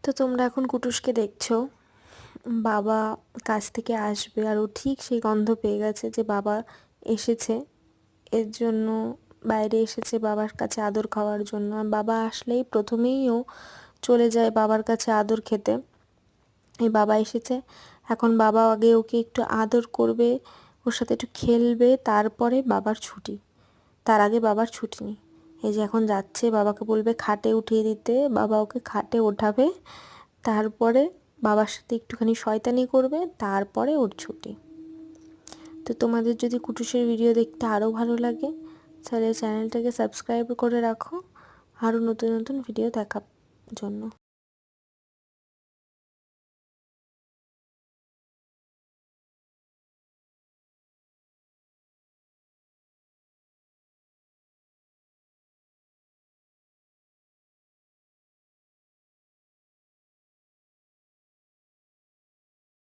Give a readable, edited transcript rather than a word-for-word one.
তো তোমরা এখন কুটুসকে দেখছো, বাবা কাজ থেকে আসবে আর ও ঠিক সেই গন্ধ পেয়ে গেছে যে বাবা এসেছে। এর জন্য বাইরে এসেছে বাবার কাছে আদর খাওয়ার জন্য। আর বাবা আসলেই প্রথমেই ও চলে যায় বাবার কাছে আদর খেতে। এই বাবা এসেছে, এখন বাবা আগে ওকে একটু আদর করবে, ওর সাথে একটু খেলবে, তারপরে বাবার ছুটি। তার আগে বাবার ছুটি নেই। এই যে এখন যাচ্ছে, বাবাকে বলবে খাটে উঠিয়ে দিতে, বাবা ওকে খাটে ওঠাবে, তারপরে বাবার সাথে একটুখানি শয়তানি করবে, তারপরে ওর ছুটি। তো তোমাদের যদি কুটুসের ভিডিও দেখতে আরও ভালো লাগে তাহলে চ্যানেলটাকে সাবস্ক্রাইব করে রাখো আরও নতুন নতুন ভিডিও দেখার জন্য।